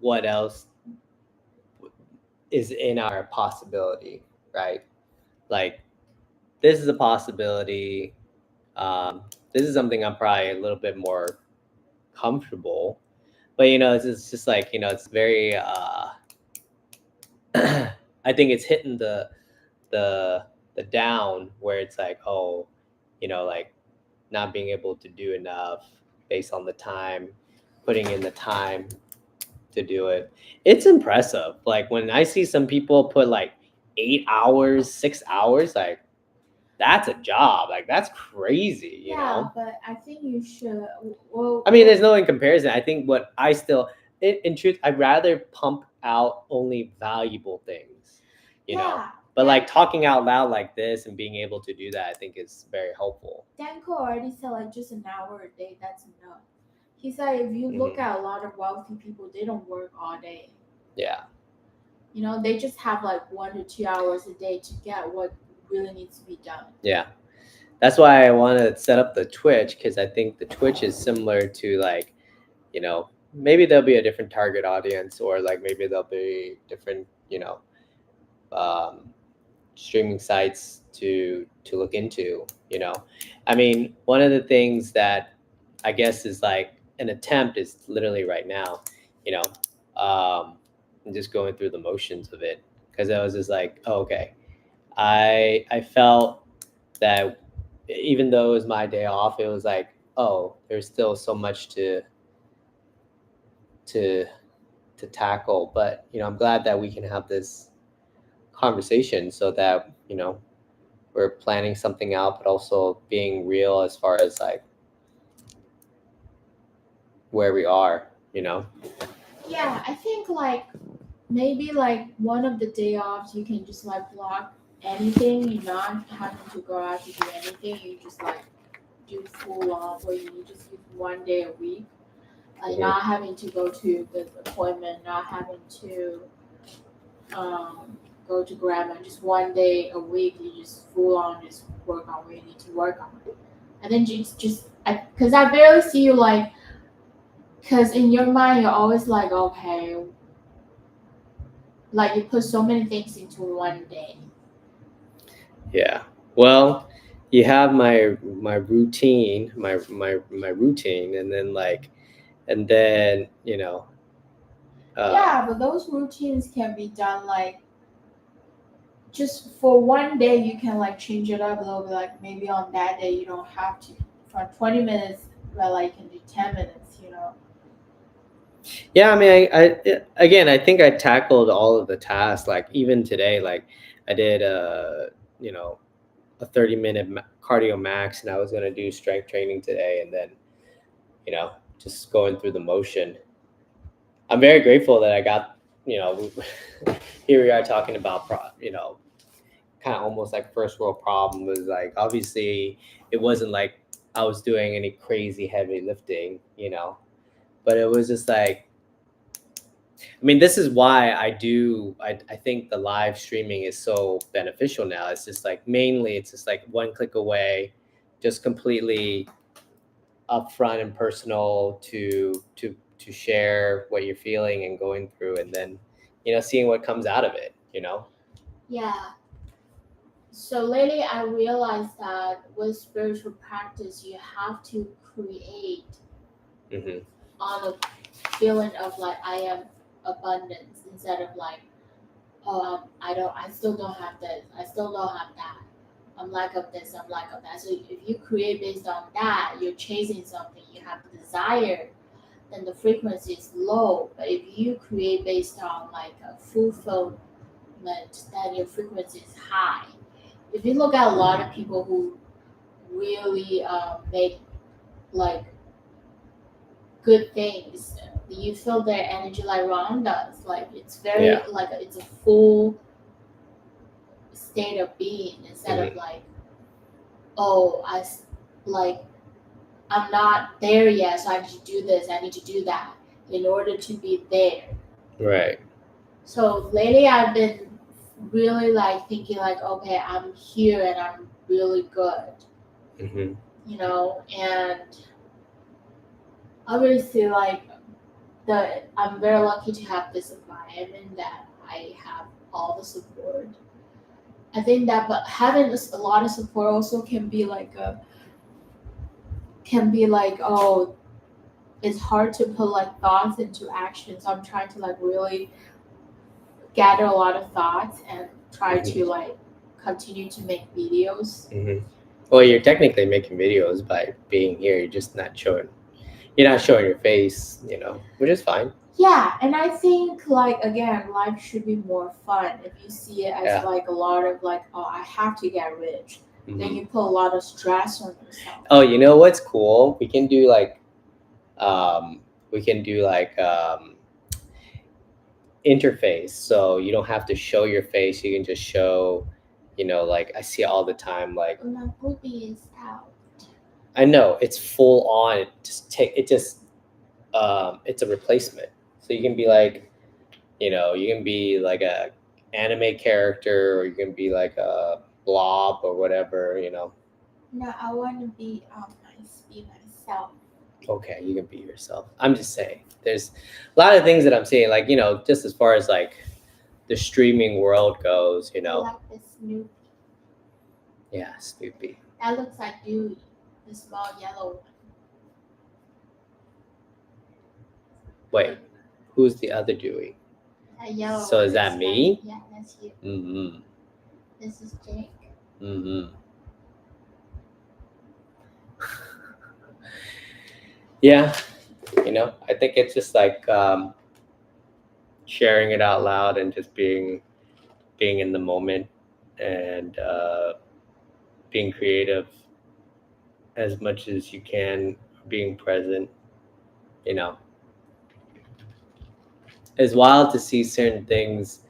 what else is in our possibility, right? Like this is a possibility. Um, this is something I'm probably a little bit more comfortable, but it's just like it's very. I think it's hitting the the down where it's like, oh, like not being able to do enough based on the time, putting in the time to do it. It's impressive. Like when I see some people put like 8 hours, 6 hours, like that's a job. Like that's crazy, Yeah, but I think you should. I mean, there's no in comparison. I think what I still, in truth, I'd rather pump out only valuable things, you know. Yeah, But like talking out loud like this and being able to do that, I think is very helpful. Danko already said like just an hour a day, that's enough. He said if you look at a lot of wealthy people, they don't work all day. Yeah. They just have like 1 to 2 hours a day to get what really needs to be done. Yeah. That's why I want to set up the Twitch because I think the Twitch is similar to like, maybe there'll be a different target audience or like maybe there'll be different, um, streaming sites to look into. I mean, one of the things that I guess is like an attempt is literally right now, you know, I'm just going through the motions of it because I was just like, oh, okay, I felt that even though it was my day off, it was like, oh, there's still so much to to tackle. But I'm glad that we can have this conversation so that we're planning something out, but also being real as far as like where we are. Yeah, I think like maybe like one of the day offs you can just like block anything. You're not having to go out to do anything. You just like do full on where you just use 1 day a week. Like Mhm. not having to go to the appointment, not having to um, go to grandma. Just 1 day a week, you just full on just work on what you need to work on. And then just because I barely see you like, because in your mind you're always like, okay, like you put so many things into 1 day. Yeah. Well, you have my routine, my routine, and then like, and then Yeah, but those routines can be done like just for 1 day. You can like change it up a little bit. Like maybe on that day you don't have to for 20 minutes, but like you can do 10 minutes. Yeah, I mean, again, I think I tackled all of the tasks. Like even today, like I did you know, a 30-minute cardio max, and I was gonna do strength training today, and then just going through the motion. I'm very grateful that I got you know, here we are talking about kind of almost like first world problem. Was like obviously it wasn't like I was doing any crazy heavy lifting, but it was just like I mean, this is why I think the live streaming is so beneficial now. It's just like mainly it's just like one click away, just completely upfront and personal to share what you're feeling and going through, and then seeing what comes out of it. Yeah. So lately, I realized that with spiritual practice, you have to create Hmm. on a feeling of like I am abundance instead of like, oh, I still don't have this, I still don't have that. I'm lack of this, I'm lack of that. So if you create based on that, you're chasing something, you have desire, then the frequency is low. But if you create based on like a fulfillment, then your frequency is high. If you look at a lot of people who really make like good things, you feel their energy like Ron does. Like it's very Yeah. like it's a full state of being instead of Hmm. like, oh, like I'm not there yet, so I need to do this, I need to do that in order to be there. Right. So lately I've been really like thinking like, okay, I'm here and I'm really good, Hmm. and obviously like I'm very lucky to have this environment that I have all the support. I think that, but having a lot of support also can be like, oh, it's hard to put like thoughts into action. So I'm trying to like really gather a lot of thoughts and try to like continue to make videos. Well, you're technically making videos by being here. You're just not showing. You're not showing your face, which is fine. Yeah, and I think like again, life should be more fun. If you see it as Yeah. like a lot of like, oh, I have to get rich, then Mhm. you put a lot of stress on yourself. Oh, you know what's cool? We can do like interface, so you don't have to show your face. You can just show, like I see all the time. Like My booby is out. I know it's full on. It's a replacement. So you can be like, you can be like a anime character, or you can be like a blob or whatever. No, I want to be myself. Okay, you can be yourself. I'm just saying, there's a lot of things that I'm seeing, like, just as far as like the streaming world goes, I like the Snoopy. Yeah, Snoopy. That looks like Dewey, the small yellow one. Wait, who's the other Dewey? That yellow So one is that me? Yeah, that's you. Mm-hmm. This is Jake. Mm-hmm. Yeah, I think it's just like sharing it out loud and just being in the moment, and being creative as much as you can, being present. It's wild to see certain things,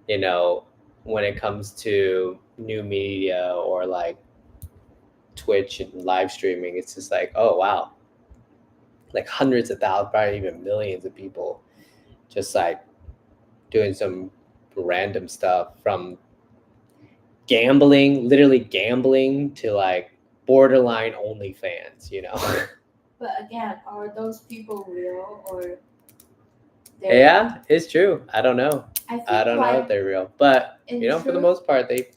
when it comes to new media or like Twitch and live streaming. It's just like, oh wow, like hundreds of thousands, probably even millions of people just like doing some random stuff, from literally gambling, to like borderline OnlyFans, But again, are those people real or? Yeah, it's true. I don't know. I don't know if they're real, but for the truth, most part, they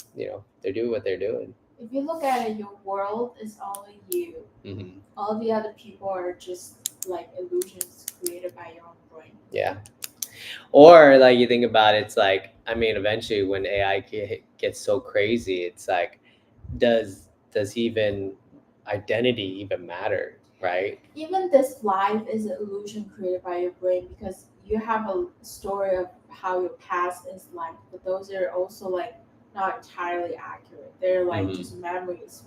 do what they're doing. If you look at it, your world is only you. Mm-hmm. All the other people are just like illusions created by your own brain. Yeah. Or like you think about it, it's like, I mean, eventually when AI gets so crazy, it's like, does even identity even matter, right? Even this life is an illusion created by your brain, because you have a story of how your past is like, but those are also like not entirely accurate. They're like just memories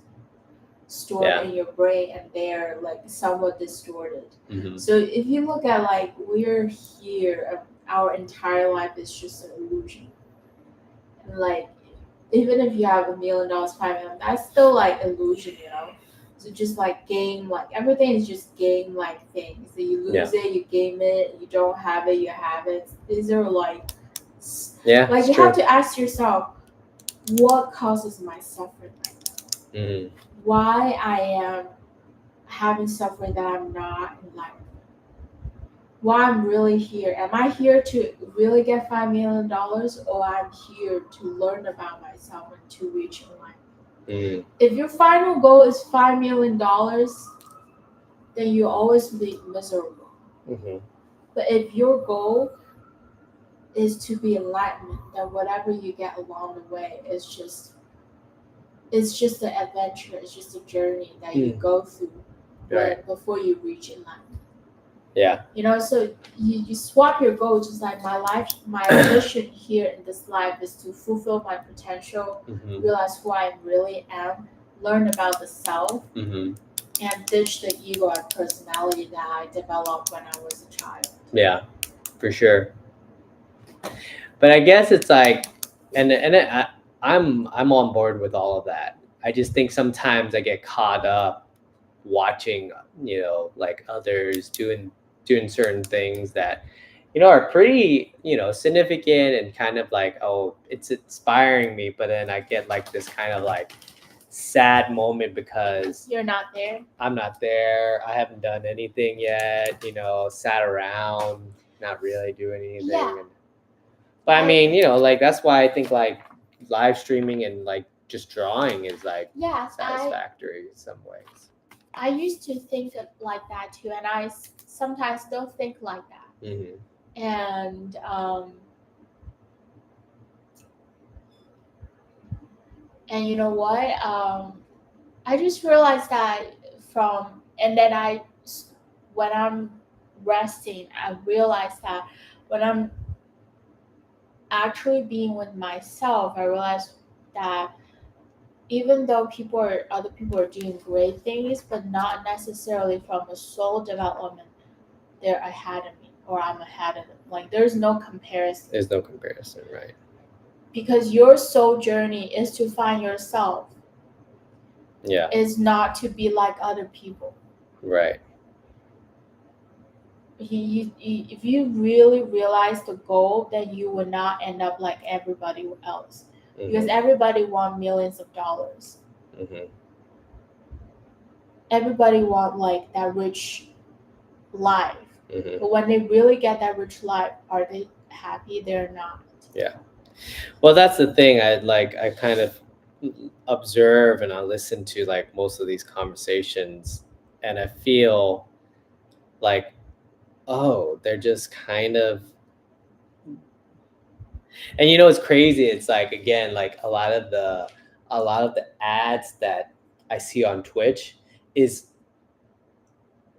stored in your brain, and they're like somewhat distorted. So if you look at like, we're here, our entire life is just an illusion. And like, even if you have $1 million, $5 million, that's still like illusion, So just like game, like everything is just game like things. So you lose it, you game it. You don't have it, you have it. These are like, like you have to ask yourself, what causes my suffering right now? Why I am having suffering that I'm not in life? Why I'm really here? Am I here to really get $5 million, or I'm here to learn about myself and to reach enlightenment? If your final goal is $5 million, then you always be miserable. But if your goal is to be enlightenment, then whatever you get along the way is just an adventure. It's just a journey that you go through before you reach enlightenment. Yeah. So you swap your goals. Just like my mission here in this life is to fulfill my potential, realize who I really am, learn about the self, and ditch the ego and personality that I developed when I was a child. Yeah, for sure. But I guess it's like, I'm on board with all of that. I just think sometimes I get caught up watching, like others doing certain things that, are pretty, significant, and kind of like, oh, it's inspiring me. But then I get like this kind of like sad moment because You're not there. I'm not there. I haven't done anything yet. Sat around, not really doing anything. Yeah. But I mean, like that's why I think like live streaming and like just drawing is like Yeah, satisfactory in some ways. I used to think like that too, and I sometimes don't think like that. Mm-hmm. And you know what? I just realized that when I'm resting, I realize that when I'm actually being with myself, I realize that even though other people are doing great things, but not necessarily from a soul development, they're ahead of me or I'm ahead of them. Like there's no comparison. There's no comparison, right? Because your soul journey is to find yourself. Yeah. Is not to be like other people. Right. If you really realize the goal, then you will not end up like everybody else. Mm-hmm. Because everybody wants millions of dollars. Mm-hmm. Everybody want like that rich life. Mm-hmm. But when they really get that rich life, are they happy? They're not. Yeah. Well, that's the thing. I kind of observe and I listen to like most of these conversations, and I feel like, oh, they're just kind of. And it's crazy. It's like, again, like a lot of the ads that I see on Twitch is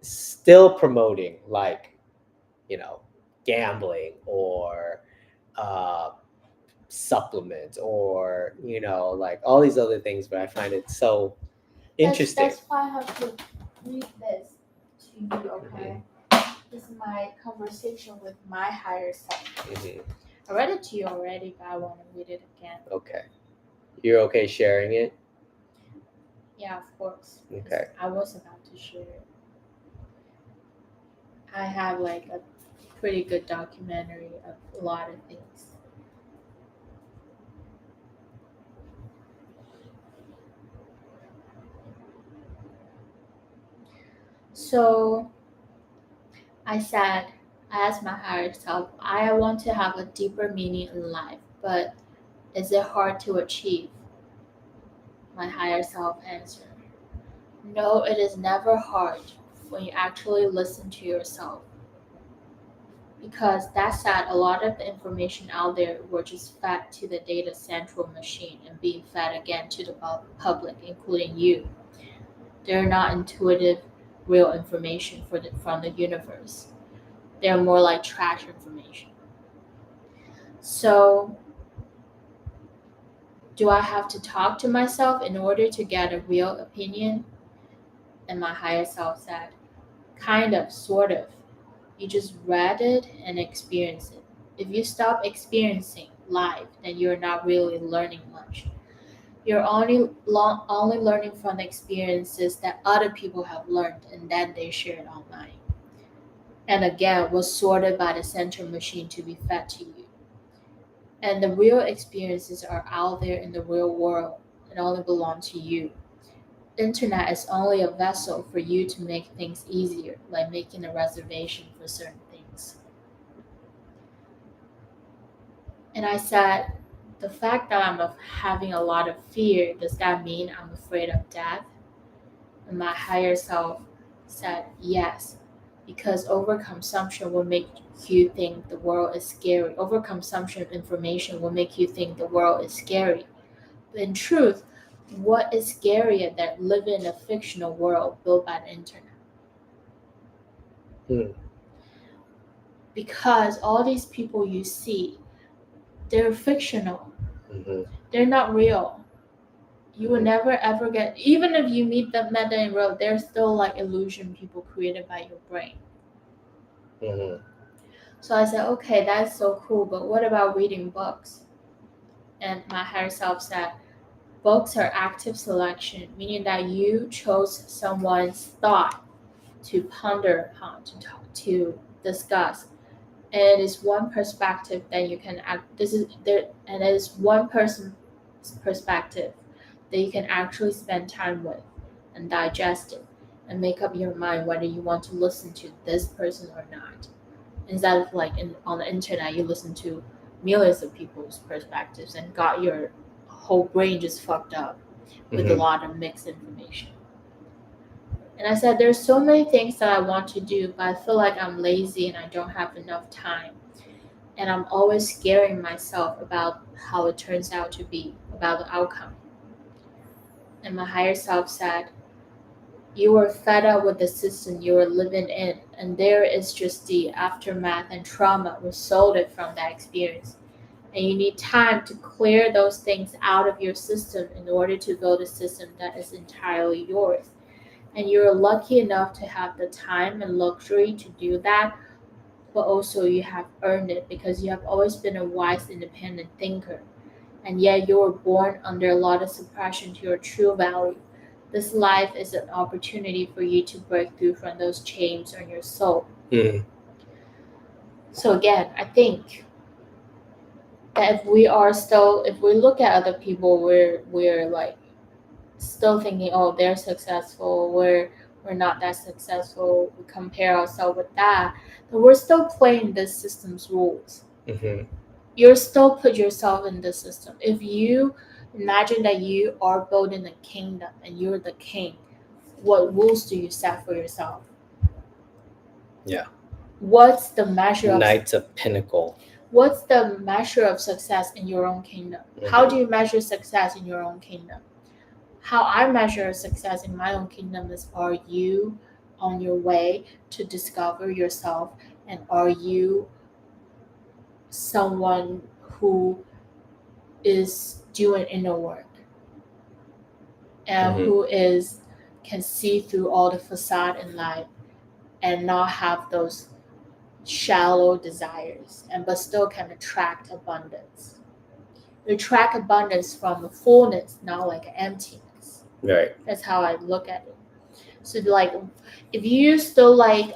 still promoting like, gambling or supplements or like all these other things, but I find it so interesting. That's why I have to read this to you, okay? This is my conversation with my higher self. Mm-hmm. I read it to you already, but I want to read it again. Okay. You're okay sharing it? Yeah, of course. Okay. I was about to share it. I have like a pretty good documentary of a lot of things. So I asked my higher self, I want to have a deeper meaning in life, but is it hard to achieve? My higher self answered, no, it is never hard when you actually listen to yourself. Because that said, a lot of the information out there were just fed to the data central machine and being fed again to the public, including you. They're not intuitive, real information from the universe. They're more like trash information. So, do I have to talk to myself in order to get a real opinion? And my higher self said, kind of, sort of. You just read it and experienced it. If you stop experiencing life, then you're not really learning much. You're only learning from the experiences that other people have learned and then they share it online. And again, was sorted by the central machine to be fed to you. And the real experiences are out there in the real world and only belong to you. Internet is only a vessel for you to make things easier, like making a reservation for certain things. And I said, the fact that I'm having a lot of fear, does that mean I'm afraid of death? And my higher self said, yes, because overconsumption will make you think the world is scary. Overconsumption of information will make you think the world is scary. But in truth, what is scarier than living in a fictional world built by the internet? Because all these people you see, they're fictional. Mm-hmm. They're not real. You will never ever get, even if you met them in real, they're still like illusion people created by your brain. Mm-hmm. So I said, okay, that's so cool, but what about reading books? And my higher self said, books are active selection, meaning that you chose someone's thought to ponder upon, to discuss. And it is one perspective that you can act. And it is one person's perspective that you can actually spend time with and digest it and make up your mind whether you want to listen to this person or not. Instead of like on the internet, you listen to millions of people's perspectives and got your whole brain just fucked up with a lot of mixed information. And I said, there's so many things that I want to do, but I feel like I'm lazy and I don't have enough time. And I'm always scaring myself about how it turns out to be, about the outcome. And my higher self said, you were fed up with the system you were living in, and there is just the aftermath and trauma resulted from that experience. And you need time to clear those things out of your system in order to build a system that is entirely yours. And you're lucky enough to have the time and luxury to do that, but also you have earned it because you have always been a wise, independent thinker. And yet you were born under a lot of suppression to your true value. This life is an opportunity for you to break through from those chains on your soul. So again, I think that if we look at other people, we're like still thinking, oh, they're successful, we're not that successful, we compare ourselves with that, but we're still playing this system's rules. You're still put yourself in the system. If you imagine that you are building a kingdom and you're the king, what rules do you set for yourself? Yeah. What's the measure of Knights of Pinnacle? What's the measure of success in your own kingdom? How do you measure success in your own kingdom? How I measure success in my own kingdom is, are you on your way to discover yourself, and are you someone who is doing inner work and who can see through all the facade in life and not have those shallow desires, but still can attract abundance. You attract abundance from a fullness, not like an emptiness. Right. That's how I look at it. So like, if you still like,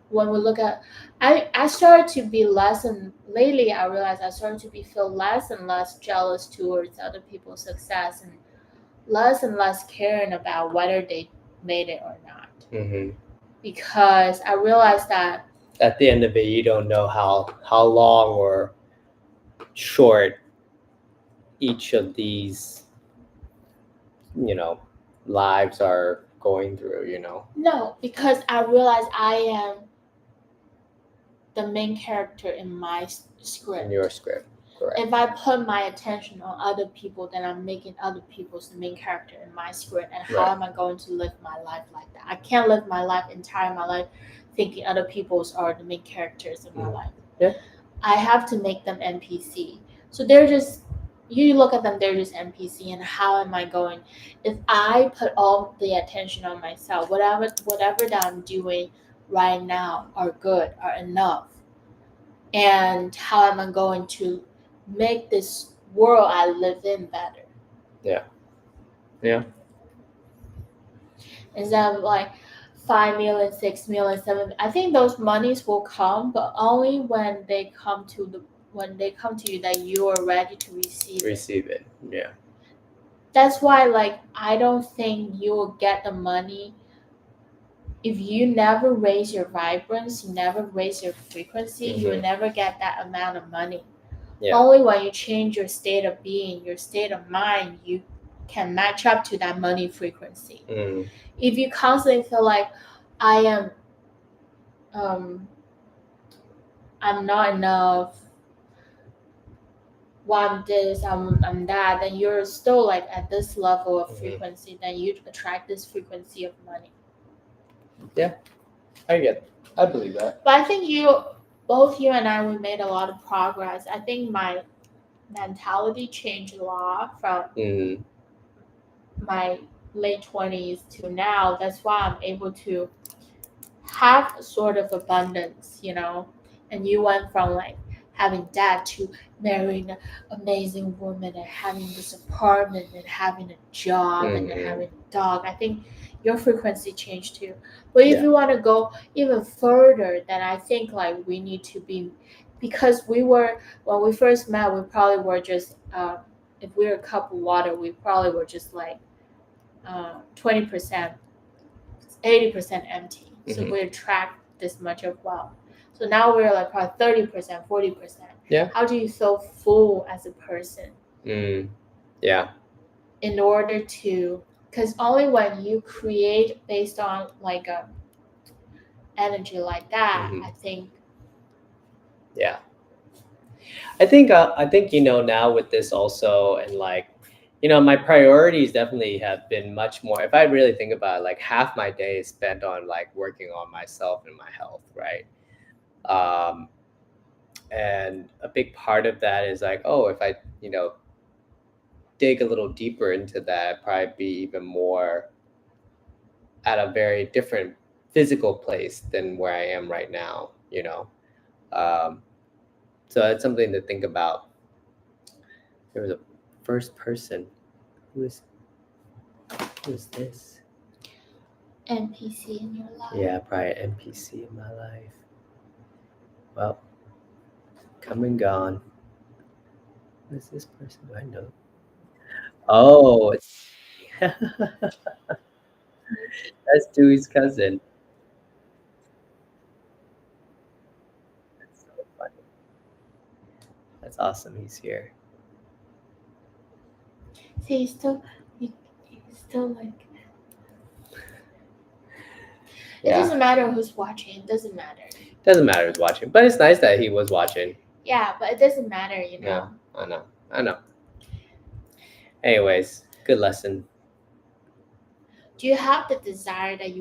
when we look at, I started to be less, and lately I realized I started to feel less and less jealous towards other people's success, and less caring about whether they made it or not. Because I realized that at the end of it, you don't know how long or short each of these, lives are going through, No, because I realized I am the main character in my script. In your script, correct. If I put my attention on other people, then I'm making other people's the main character in my script. And how am I going to live my life like that? I can't live my life, my life, thinking other people's are the main characters in my life. Yeah. I have to make them NPC. So they're just, you look at them, they're just NPC. And how am I going? If I put all the attention on myself, whatever that I'm doing right now are good, are enough. And how am I going to make this world I live in better? Yeah. Instead of like 5 million, 6 million, 7 million, I think those monies will come, but only when they come to you that you are ready to receive it. Yeah. That's why, like, I don't think you will get the money if you never raise your vibrance, you never raise your frequency, you will never get that amount of money. Yeah. Only when you change your state of being, your state of mind, you can match up to that money frequency. If you constantly feel like I'm not enough, I'm this, I'm that, then you're still like at this level of frequency, then you attract this frequency of money. Yeah, I believe that. But I think both you and I, we made a lot of progress. I think my mentality changed a lot from my late 20s to now. That's why I'm able to have a sort of abundance, and you went from like having that to marrying an amazing woman and having this apartment and having a job and having a dog. I think your frequency changed too. But if you want to go even further, then I think like we need to be, because when we first met, we probably were just if we're a cup of water, we probably were just like 20%, 80% empty. So Mhm. we attract this much of wealth. So now we're like probably 30%, 40%. Yeah. How do you feel full as a person Yeah. in order to, because only when you create based on like a energy like that, Mhm. I think. Yeah. I think now with this also, and like my priorities definitely have been much more. If I really think about it, like half my day is spent on like working on myself and my health, right? Um, and a big part of that is like, oh, if I dig a little deeper into that, I'd probably be even more at a very different physical place than where I am right now. Um, so that's something to think about. There was a first person. Who's this? NPC in your life. Yeah, probably NPC in my life. Well, come and gone. Who is this person? Do I know? Oh, it's that's Dewey's cousin. That's so funny. That's awesome. He's here. See, he's still like. It Yeah, doesn't matter who's watching. It doesn't matter. doesn't matter who's watching, but it's nice that he was watching. Yeah, but it doesn't matter, Yeah, I know. Anyways, good lesson. Do you have the desire that you